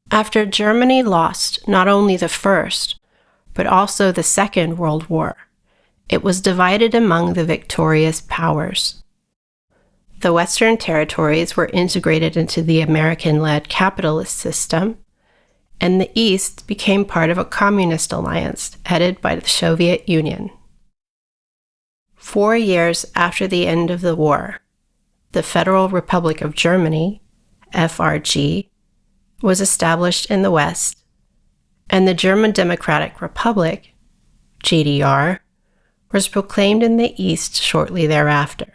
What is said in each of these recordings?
After Germany lost not only the First, but also the Second World War, it was divided among the victorious powers. The Western territories were integrated into the American-led capitalist system, and the East became part of a communist alliance headed by the Soviet Union. 4 years after the end of the war, the Federal Republic of Germany, FRG, was established in the West, and the German Democratic Republic, GDR, was proclaimed in the East shortly thereafter.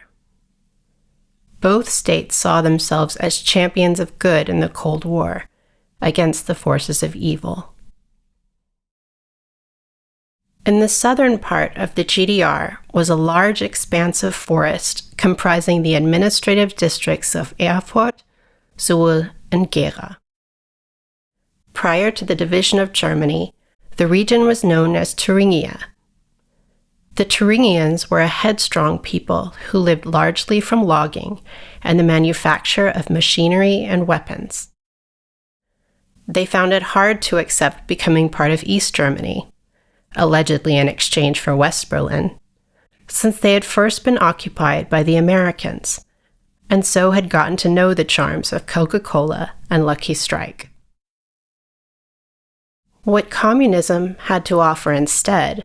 Both states saw themselves as champions of good in the Cold War against the forces of evil. In the southern part of the GDR was a large expanse of forest comprising the administrative districts of Erfurt, Suhl, and Gera. Prior to the division of Germany, the region was known as Thuringia. The Thuringians were a headstrong people who lived largely from logging and the manufacture of machinery and weapons. They found it hard to accept becoming part of East Germany, allegedly in exchange for West Berlin, since they had first been occupied by the Americans, and so had gotten to know the charms of Coca-Cola and Lucky Strike. What communism had to offer instead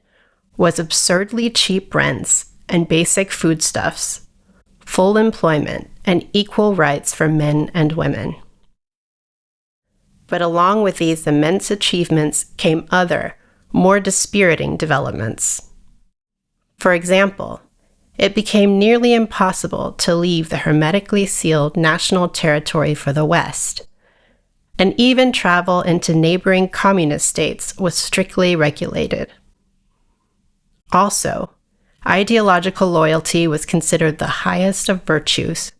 was absurdly cheap rents and basic foodstuffs, full employment, and equal rights for men and women. But along with these immense achievements came other, more dispiriting developments. For example, it became nearly impossible to leave the hermetically sealed national territory for the West, and even travel into neighboring communist states was strictly regulated. Also, ideological loyalty was considered the highest of virtues,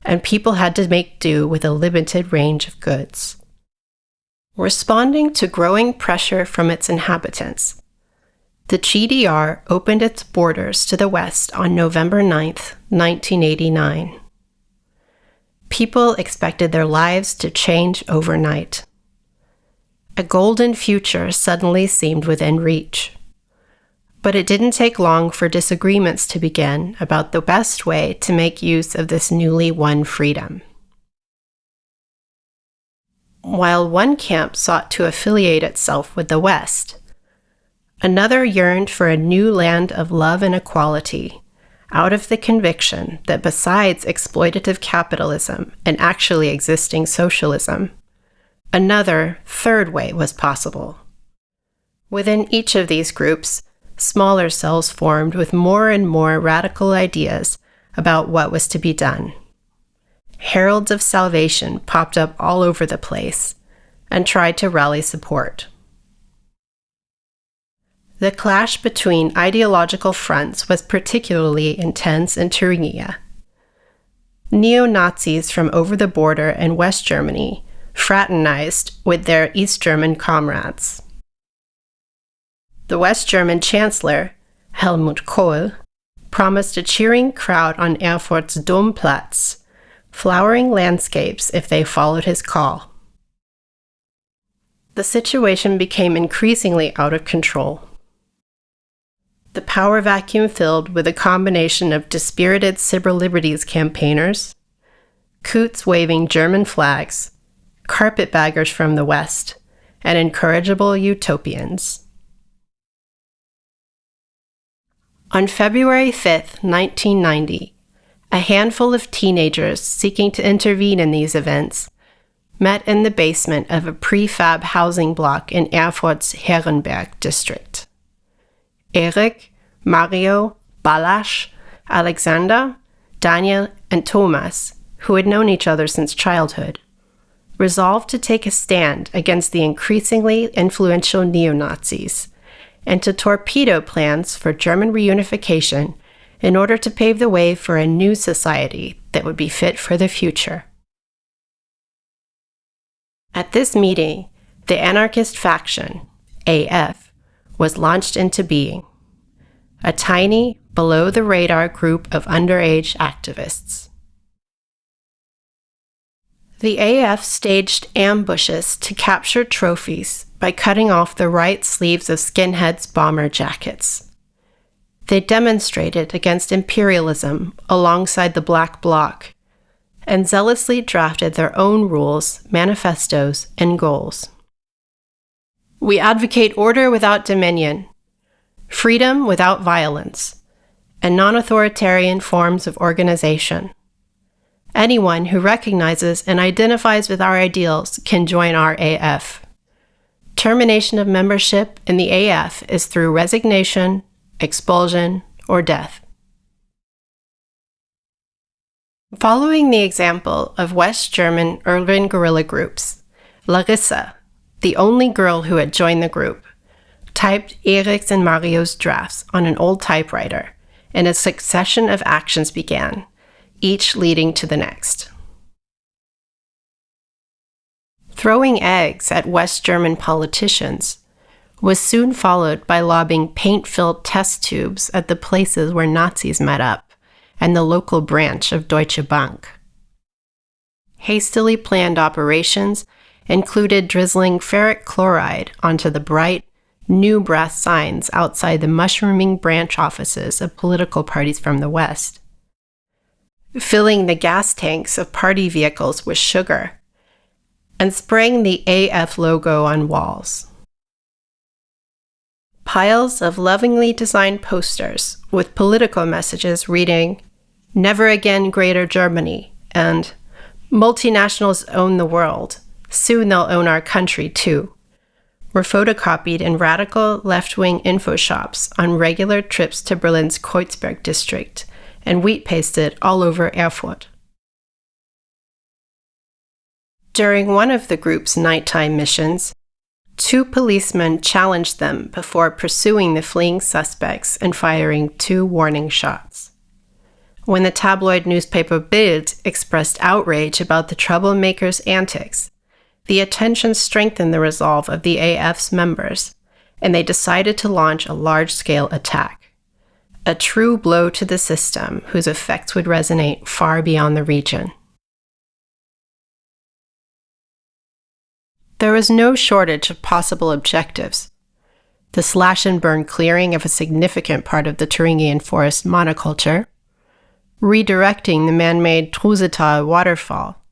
and people had to make do with a limited range of goods. Responding to growing pressure from its inhabitants, the GDR opened its borders to the West on November 9, 1989. People expected their lives to change overnight. A golden future suddenly seemed within reach. But it didn't take long for disagreements to begin about the best way to make use of this newly won freedom. While one camp sought to affiliate itself with the West, another yearned for a new land of love and equality, out of the conviction that besides exploitative capitalism and actually existing socialism, another, third way was possible. Within each of these groups, smaller cells formed with more and more radical ideas about what was to be done. Heralds of salvation popped up all over the place and tried to rally support. The clash between ideological fronts was particularly intense in Thuringia. Neo-Nazis from over the border in West Germany fraternized with their East German comrades. The West German Chancellor, Helmut Kohl, promised a cheering crowd on Erfurt's Domplatz, flowering landscapes if they followed his call. The situation became increasingly out of control. The power vacuum filled with a combination of dispirited civil liberties campaigners, coots waving German flags, carpetbaggers from the West, and incorrigible utopians. On February 5, 1990, a handful of teenagers seeking to intervene in these events met in the basement of a prefab housing block in Erfurt's Herrenberg district. Erik, Mario, Balázs, Alexander, Daniel, and Thomas, who had known each other since childhood, resolved to take a stand against the increasingly influential neo-Nazis and to torpedo plans for German reunification in order to pave the way for a new society that would be fit for the future. At this meeting, the anarchist faction, AF, was launched into being, a tiny, below-the-radar group of underage activists. The AF staged ambushes to capture trophies by cutting off the right sleeves of skinheads' bomber jackets. They demonstrated against imperialism alongside the Black Bloc and zealously drafted their own rules, manifestos, and goals. We advocate order without dominion, freedom without violence, and non-authoritarian forms of organization. Anyone who recognizes and identifies with our ideals can join our AF. Termination of membership in the AF is through resignation, expulsion, or death. Following the example of West German urban guerrilla groups, Larissa, the only girl who had joined the group, typed Erik's and Mario's drafts on an old typewriter, and a succession of actions began, each leading to the next. Throwing eggs at West German politicians was soon followed by lobbing paint-filled test tubes at the places where Nazis met up and the local branch of Deutsche Bank. Hastily planned operations included drizzling ferric chloride onto the bright, new brass signs outside the mushrooming branch offices of political parties from the West, filling the gas tanks of party vehicles with sugar, and spraying the AF logo on walls. Piles of lovingly designed posters with political messages reading, "Never again Greater Germany," and "Multinationals own the world. Soon they'll own our country too," were photocopied in radical left-wing info shops on regular trips to Berlin's Kreuzberg district and wheat-pasted all over Erfurt. During one of the group's nighttime missions, 2 policemen challenged them before pursuing the fleeing suspects and firing 2 warning shots. When the tabloid newspaper Bild expressed outrage about the troublemakers' antics, the attention strengthened the resolve of the AF's members, and they decided to launch a large-scale attack, a true blow to the system whose effects would resonate far beyond the region. There was no shortage of possible objectives. The slash-and-burn clearing of a significant part of the Thuringian forest monoculture, redirecting the man-made Trusetal waterfall,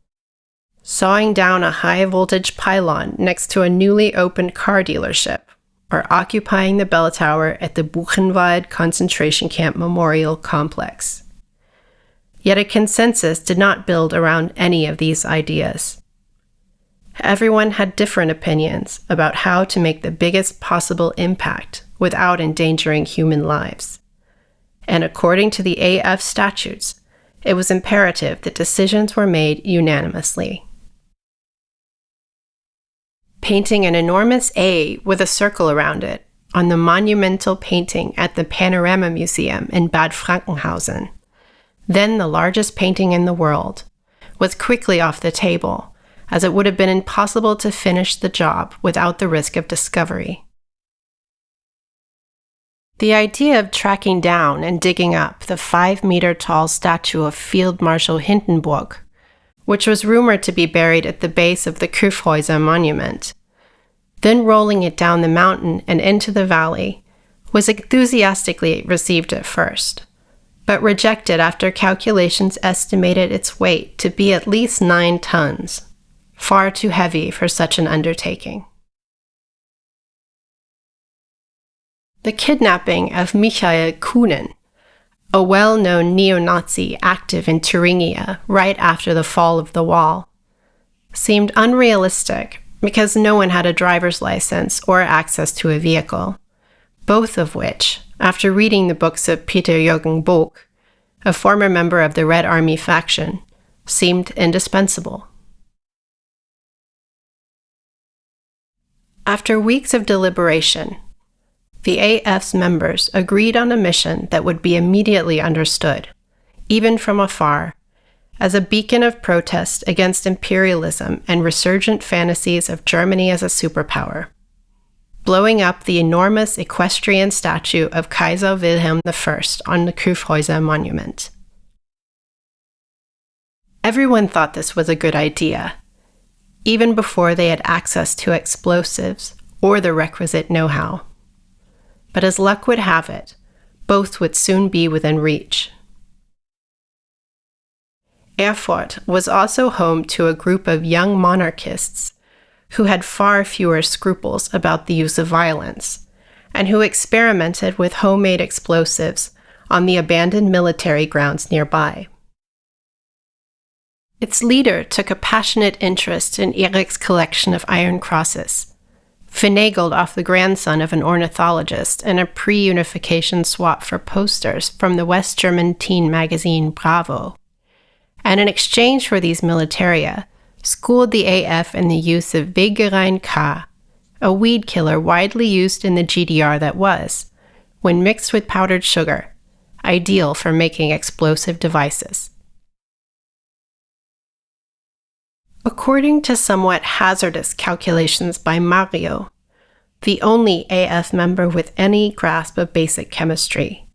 sawing down a high-voltage pylon next to a newly opened car dealership, or occupying the bell tower at the Buchenwald concentration camp memorial complex. Yet a consensus did not build around any of these ideas. Everyone had different opinions about how to make the biggest possible impact without endangering human lives. And according to the AF statutes, it was imperative that decisions were made unanimously. Painting an enormous A with a circle around it on the monumental painting at the Panorama Museum in Bad Frankenhausen, then the largest painting in the world, was quickly off the table, as it would have been impossible to finish the job without the risk of discovery. The idea of tracking down and digging up the 5-meter-tall statue of Field Marshal Hindenburg, which was rumored to be buried at the base of the Kyffhäuser monument, then rolling it down the mountain and into the valley, was enthusiastically received at first, but rejected after calculations estimated its weight to be at least 9 tons. Far too heavy for such an undertaking. The kidnapping of Michael Kühnen, a well-known neo-Nazi active in Thuringia right after the fall of the wall, seemed unrealistic because no one had a driver's license or access to a vehicle, both of which, after reading the books of Peter-Jürgen Bock, a former member of the Red Army faction, seemed indispensable. After weeks of deliberation, the AF's members agreed on a mission that would be immediately understood, even from afar, as a beacon of protest against imperialism and resurgent fantasies of Germany as a superpower, blowing up the enormous equestrian statue of Kaiser Wilhelm I on the Kyffhäuser monument. Everyone thought this was a good idea, even before they had access to explosives or the requisite know-how. But as luck would have it, both would soon be within reach. Erfurt was also home to a group of young monarchists who had far fewer scruples about the use of violence, and who experimented with homemade explosives on the abandoned military grounds nearby. Its leader took a passionate interest in Erik's collection of iron crosses, finagled off the grandson of an ornithologist in a pre-unification swap for posters from the West German teen magazine Bravo, and in exchange for these militaria, schooled the AF in the use of Wegerein K, a weed killer widely used in the GDR that was, when mixed with powdered sugar, ideal for making explosive devices. According to somewhat hazardous calculations by Mario, the only AF member with any grasp of basic chemistry,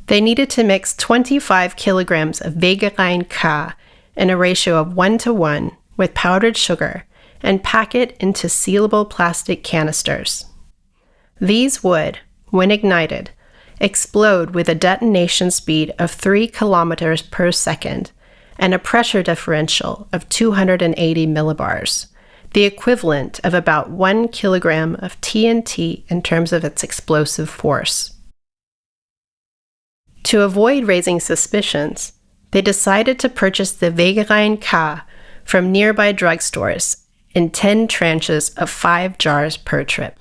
they needed to mix 25 kilograms of Wegerein K in a ratio of 1:1 with powdered sugar and pack it into sealable plastic canisters. These would, when ignited, explode with a detonation speed of 3 kilometers per second and a pressure differential of 280 millibars, the equivalent of about 1 kilogram of TNT in terms of its explosive force. To avoid raising suspicions, they decided to purchase the Wegerein K from nearby drugstores in 10 tranches of 5 jars per trip.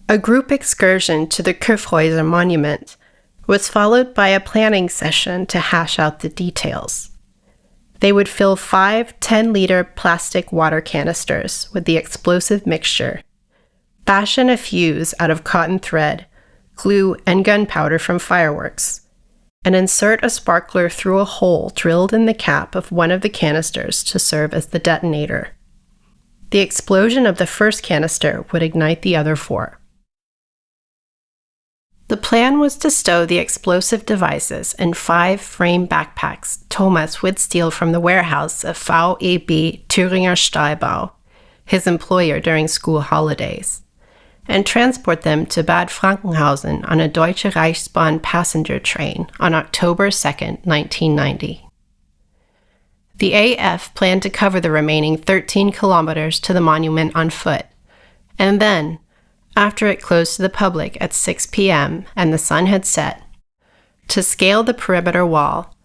A group excursion to the Kyffhäuser monument was followed by a planning session to hash out the details. They would fill 5 10-liter plastic water canisters with the explosive mixture, fashion a fuse out of cotton thread, glue, and gunpowder from fireworks, and insert a sparkler through a hole drilled in the cap of one of the canisters to serve as the detonator. The explosion of the first canister would ignite the other 4. The plan was to stow the explosive devices in 5 frame backpacks Thomas would steal from the warehouse of VEB Thüringer Stahlbau, his employer during school holidays, and transport them to Bad Frankenhausen on a Deutsche Reichsbahn passenger train on October 2, 1990. The AF planned to cover the remaining 13 kilometers to the monument on foot, and then, after it closed to the public at 6 p.m. and the sun had set, to scale the perimeter wall,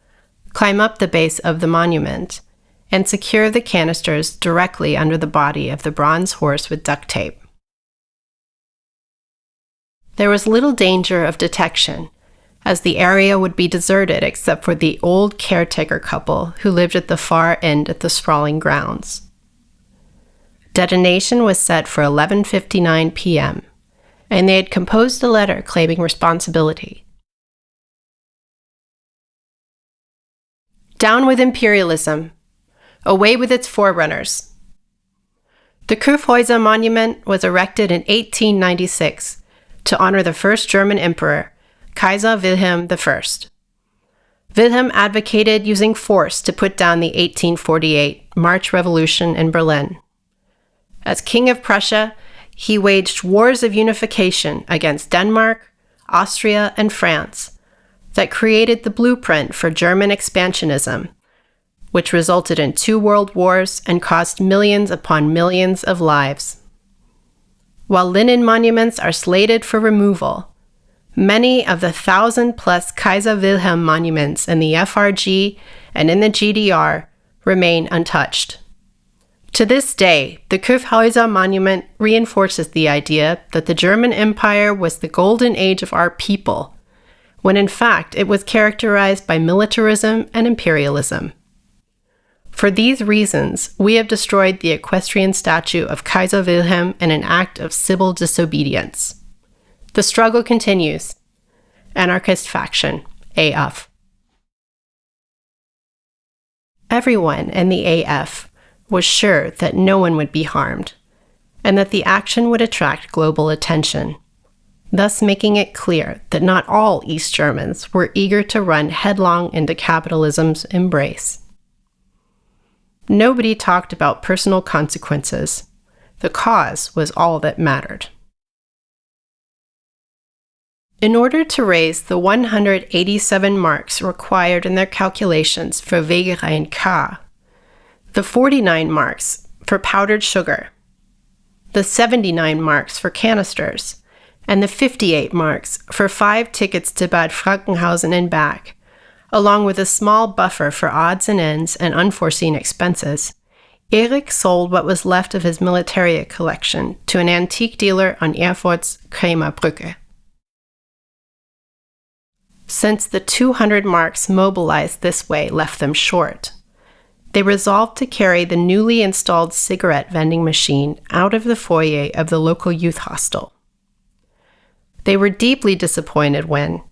climb up the base of the monument, and secure the canisters directly under the body of the bronze horse with duct tape. There was little danger of detection, as the area would be deserted except for the old caretaker couple who lived at the far end of the sprawling grounds. Detonation was set for 11:59 p.m., and they had composed a letter claiming responsibility. Down with imperialism. Away with its forerunners. The Kyffhäuser monument was erected in 1896 to honor the first German emperor, Kaiser Wilhelm I. Wilhelm advocated using force to put down the 1848 March Revolution in Berlin. As King of Prussia, he waged wars of unification against Denmark, Austria, and France that created the blueprint for German expansionism, which resulted in 2 world wars and cost millions upon millions of lives. While Lenin monuments are slated for removal, many of the 1,000-plus Kaiser Wilhelm monuments in the FRG and in the GDR remain untouched. To this day, the Kyffhäuser monument reinforces the idea that the German Empire was the golden age of our people, when in fact it was characterized by militarism and imperialism. For these reasons, we have destroyed the equestrian statue of Kaiser Wilhelm in an act of civil disobedience. The struggle continues. Anarchist faction, AF. Everyone in the AF was sure that no one would be harmed, and that the action would attract global attention, thus making it clear that not all East Germans were eager to run headlong into capitalism's embrace. Nobody talked about personal consequences. The cause was all that mattered. In order to raise the 187 marks required in their calculations for Wegereien K, the 49 marks for powdered sugar, the 79 marks for canisters, and the 58 marks for 5 tickets to Bad Frankenhausen and back, along with a small buffer for odds and ends and unforeseen expenses, Erik sold what was left of his militaria collection to an antique dealer on Erfurt's Krämerbrücke. Since the 200 marks mobilized this way left them short, they resolved to carry the newly installed cigarette vending machine out of the foyer of the local youth hostel. They were deeply disappointed when,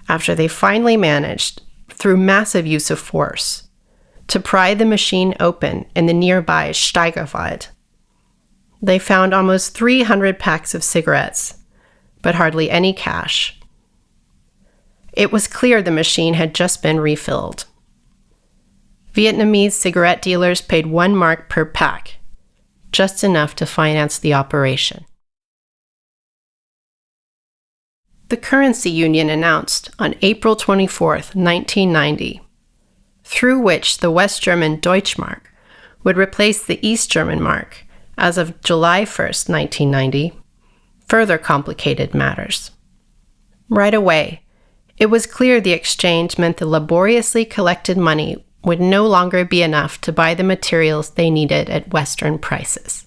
after they finally managed, through massive use of force, to pry the machine open in the nearby Steigerwald, they found almost 300 packs of cigarettes, but hardly any cash. It was clear the machine had just been refilled. Vietnamese cigarette dealers paid 1 mark per pack, just enough to finance the operation. The currency union announced on April 24, 1990, through which the West German Deutschmark would replace the East German mark as of July 1, 1990, further complicated matters. Right away, it was clear the exchange meant the laboriously collected money would no longer be enough to buy the materials they needed at Western prices.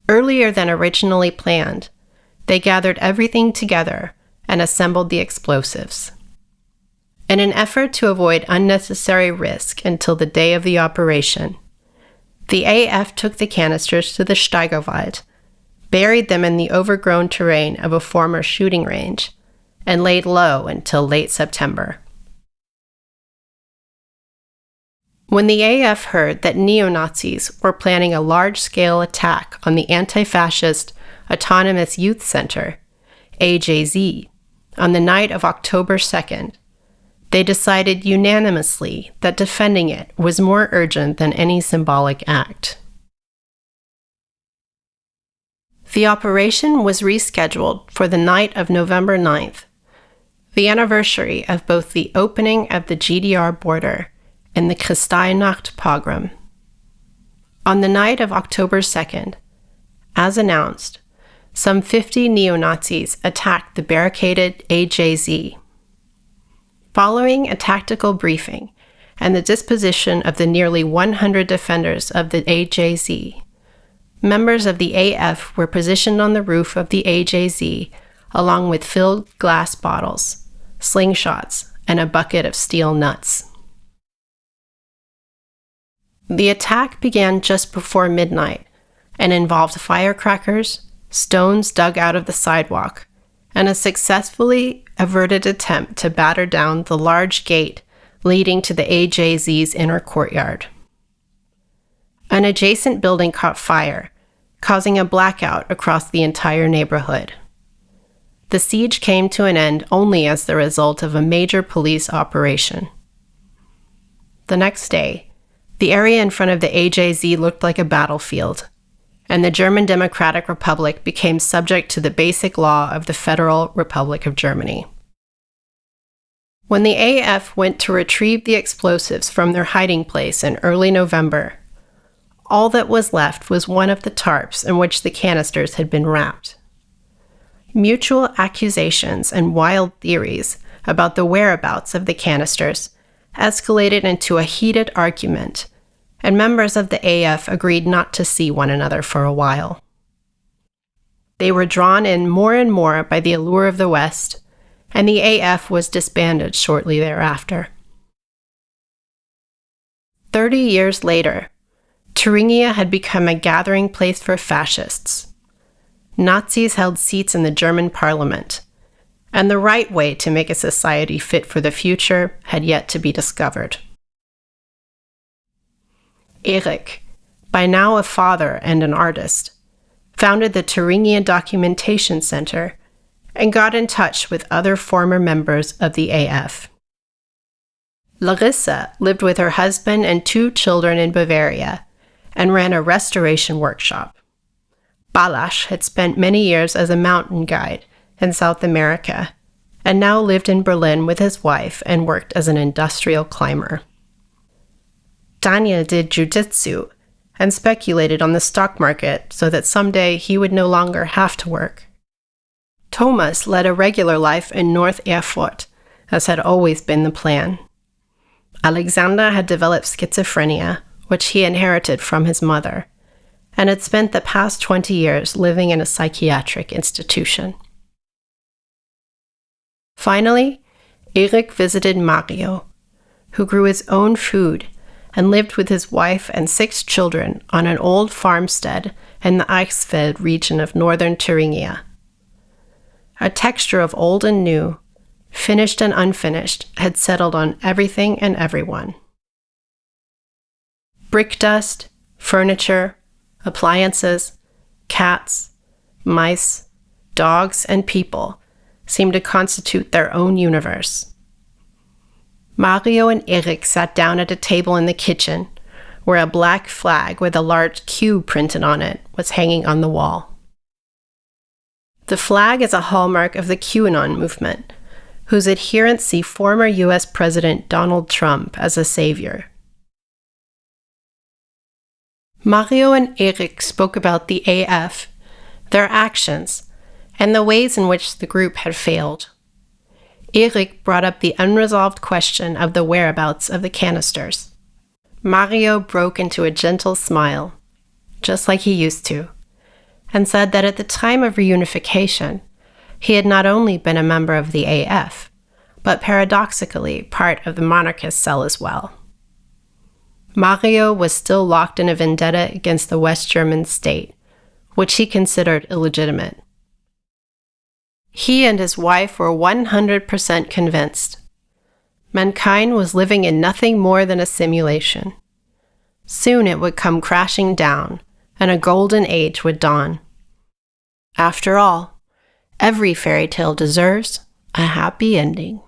Earlier than originally planned, they gathered everything together and assembled the explosives. In an effort to avoid unnecessary risk until the day of the operation, the AF took the canisters to the Steigerwald, buried them in the overgrown terrain of a former shooting range, and laid low until late September. When the AF heard that neo-Nazis were planning a large-scale attack on the anti-fascist Autonomous Youth Center, AJZ, on the night of October 2nd, they decided unanimously that defending it was more urgent than any symbolic act. The operation was rescheduled for the night of November 9th, the anniversary of both the opening of the GDR border and the Kristallnacht pogrom. On the night of October 2nd, as announced, some 50 neo-Nazis attacked the barricaded AJZ. Following a tactical briefing and the disposition of the nearly 100 defenders of the AJZ, members of the AF were positioned on the roof of the AJZ along with filled glass bottles, slingshots, and a bucket of steel nuts. The attack began just before midnight and involved firecrackers, stones dug out of the sidewalk, and a successfully averted attempt to batter down the large gate leading to the AJZ's inner courtyard. An adjacent building caught fire, causing a blackout across the entire neighborhood. The siege came to an end only as the result of a major police operation. The next day, the area in front of the AJZ looked like a battlefield, and the German Democratic Republic became subject to the basic law of the Federal Republic of Germany. When the AF went to retrieve the explosives from their hiding place in early November, all that was left was one of the tarps in which the canisters had been wrapped. Mutual accusations and wild theories about the whereabouts of the canisters escalated into a heated argument, and members of the AF agreed not to see one another for a while. They were drawn in more and more by the allure of the West, and the AF was disbanded shortly thereafter. 30 years later, Thuringia had become a gathering place for fascists. Nazis held seats in the German parliament, and the right way to make a society fit for the future had yet to be discovered. Erik, by now a father and an artist, founded the Thuringia Documentation Center and got in touch with other former members of the AF. Larissa lived with her husband and 2 children in Bavaria and ran a restoration workshop. Balázs had spent many years as a mountain guide in South America and now lived in Berlin with his wife and worked as an industrial climber. Daniel did jiu-jitsu and speculated on the stock market so that someday he would no longer have to work. Thomas led a regular life in North Erfurt, as had always been the plan. Alexander had developed schizophrenia, which he inherited from his mother, and had spent the past 20 years living in a psychiatric institution. Finally, Erik visited Mario, who grew his own food and lived with his wife and 6 children on an old farmstead in the Eichsfeld region of northern Thüringen. A texture of old and new, finished and unfinished, had settled on everything and everyone. Brick dust, furniture, appliances, cats, mice, dogs, and people seemed to constitute their own universe. Mario and Erik sat down at a table in the kitchen, where a black flag with a large Q printed on it was hanging on the wall. The flag is a hallmark of the QAnon movement, whose adherents see former U.S. President Donald Trump as a savior. Mario and Erik spoke about the AF, their actions, and the ways in which the group had failed. Erik brought up the unresolved question of the whereabouts of the canisters. Mario broke into a gentle smile, just like he used to, and said that at the time of reunification, he had not only been a member of the AF, but paradoxically part of the monarchist cell as well. Mario was still locked in a vendetta against the West German state, which he considered illegitimate. He and his wife were 100% convinced. Mankind was living in nothing more than a simulation. Soon it would come crashing down, and a golden age would dawn. After all, every fairy tale deserves a happy ending.